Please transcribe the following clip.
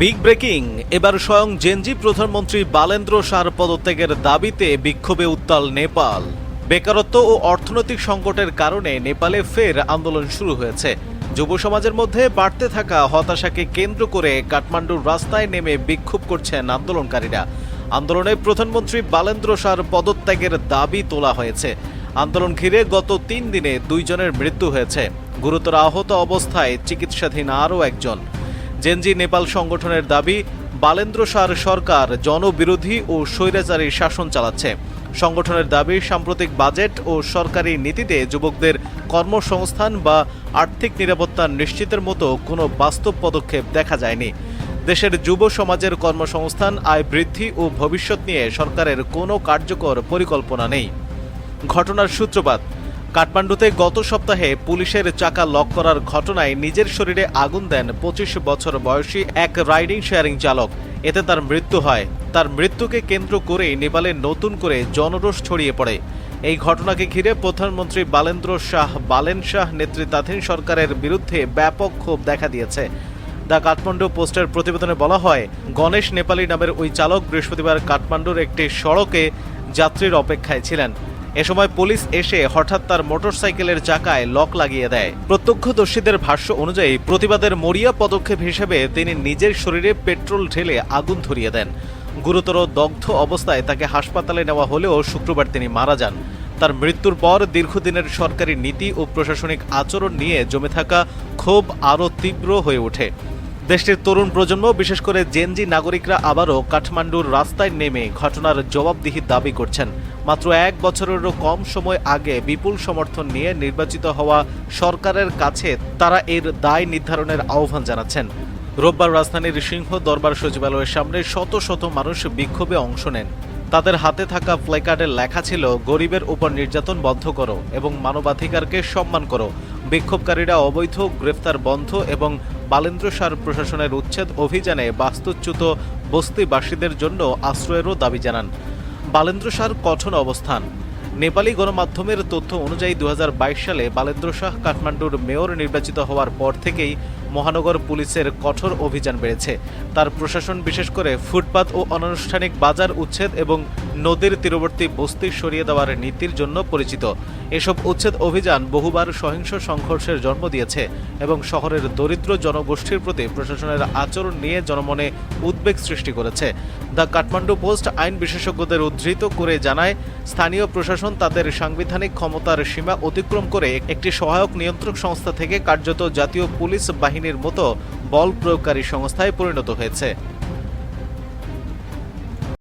Big breaking, এবার স্বয়ং Gen Z প্রধানমন্ত্রী বালেন্দ্র শাহর পদত্যাগের দাবিতে বিক্ষোভে উত্তাল নেপাল। বেকারত্ব ও অর্থনৈতিক সংকটের কারণে নেপালে ফের আন্দোলন শুরু হয়েছে। যুব সমাজের মধ্যে বাড়তে থাকা হতাশাকে কেন্দ্র করে কাঠমান্ডুর রাস্তায় নেমে বিক্ষোভ করছেন আন্দোলনকারীরা। আন্দোলনে প্রধানমন্ত্রী বালেন্দ্র শাহর পদত্যাগের দাবি তোলা হয়েছে। আন্দোলন ঘিরে গত 3 দিনে 2 জনের মৃত্যু হয়েছে। গুরুতর আহত অবস্থায় চিকিৎসাধীন আরও একজন। জেনজি নেপাল সংগঠনের দাবি, বালেন্দ্র শাহর সরকার জনবিরোধী ও স্বৈরাচারী শাসন চালাচ্ছে। সংগঠনের দাবি, সাম্প্রতিক বাজেট ও সরকারি নীতিতে যুবকদের কর্মসংস্থান বা আর্থিক নিরাপত্তা নিশ্চিতের মতো কোনো বাস্তব পদক্ষেপ দেখা যায়নি। দেশের যুব সমাজের কর্মসংস্থান, আয় বৃদ্ধি ও ভবিষ্যৎ নিয়ে সরকারের কোনো কার্যকর পরিকল্পনা নেই। ঘটনার সূত্রপাত, কাঠমান্ডুতে গত সপ্তাহে পুলিশের চাকা লক করার ঘটনায় নিজের শরীরে আগুন দেন 25 বছর বয়সী এক রাইডিং শেয়ারিং চালক। এতে তার মৃত্যু হয়। তার মৃত্যুকে কেন্দ্র করেই নেপালে নতুন করে জনরোষ ছড়িয়ে পড়ে। এই ঘটনাকে ঘিরে প্রধানমন্ত্রী বালেন্দ্র শাহ নেতৃত্বাধীন সরকারের বিরুদ্ধে ব্যাপক ক্ষোভ দেখা দিয়েছে। দ্য কাঠমান্ডু পোস্টের প্রতিবেদনে বলা হয়, গণেশ নেপালি নামের ওই চালক বৃহস্পতিবার কাঠমান্ডুর একটি সড়কে যাত্রীর অপেক্ষায় ছিলেন। এ সময় পুলিশ এসে হঠাৎ তার মোটরসাইকেলের চাকায় লক লাগিয়ে দেয়। প্রত্যক্ষদর্শীদের ভাষ্য অনুযায়ী প্রতিবাদের মরিয়া পদক্ষেপ হিসেবে তিনি নিজের শরীরে পেট্রোল ঢেলে আগুন ধরিয়ে দেন। গুরুতর দগ্ধ অবস্থায় তাকে হাসপাতালে নেওয়া হলেও শুক্রবার তিনি মারা যান। তার মৃত্যুর পর দীর্ঘদিনের সরকারি নীতি ও প্রশাসনিক আচরণ নিয়ে জমে থাকা ক্ষোভ আরও তীব্র হয়ে ওঠে। দেশটির তরুণ প্রজন্ম, বিশেষ করে জেনজি নাগরিকরা আবারও কাঠমান্ডুর রাস্তায় নেমে ঘটনার জবাবদিহির দাবি করছেন। মাত্র 1 বছরেরও কম সময় আগে বিপুল সমর্থন নিয়ে নির্বাচিত হওয়া সরকারের কাছে তারা এর দায় নির্ধারণের আহ্বান জানাচ্ছেন। রোববার রাজধানীর সিংহ দরবার সচিবালয়ের সামনে শত শত মানুষ বিক্ষোভে অংশ নেন। তাদের হাতে থাকা প্ল্যাকার্ডে লেখা ছিল, গরিবের উপর নির্যাতন বন্ধ করো এবং মানবাধিকারকে সম্মান করো। বিক্ষোভকারীরা অবৈধ গ্রেফতার বন্ধ এবং বালেন্দ্র শাহর প্রশাসনের উচ্ছেদ অভিযানে বাস্তুচ্যুত বস্তিবাসীদের জন্য আশ্রয়েরও দাবি জানান। বালেন্দ্র শাহর কঠোর অবস্থান, নেপালি গণমাধ্যমের তথ্য অনুযায়ী 2022 সালে বালেন্দ্র শাহ কাঠমান্ডুর মেয়র নির্বাচিত হওয়ার পর থেকেই মহানগর পুলিশের কঠোর অভিযান বেড়েছে। তার প্রশাসন বিশেষ করে ফুটপাত ও অনানুষ্ঠানিক বাজার উচ্ছেদ এবং নদীর তীরবর্তী বস্তি সরিয়ে দেওয়ার নীতির জন্য পরিচিত। এসব উচ্ছেদ অভিযান বহুবার সহিংস সংঘর্ষের জন্ম দিয়েছে এবং শহরের দরিদ্র জনগোষ্ঠীর প্রতি প্রশাসনের আচরণ নিয়ে জনমনে উদ্বেগ সৃষ্টি করেছে। দ্য কাঠমান্ডু পোস্ট আইন বিশেষজ্ঞদের উদ্ধৃত করে জানায়, স্থানীয় প্রশাসন তাদের সাংবিধানিক ক্ষমতার সীমা অতিক্রম করে একটি সহায়ক নিয়ন্ত্রক সংস্থা থেকে কার্যত জাতীয় পুলিশ বাহিনীর মতো বল প্রয়োগকারী সংস্থায় পরিণত হয়েছে।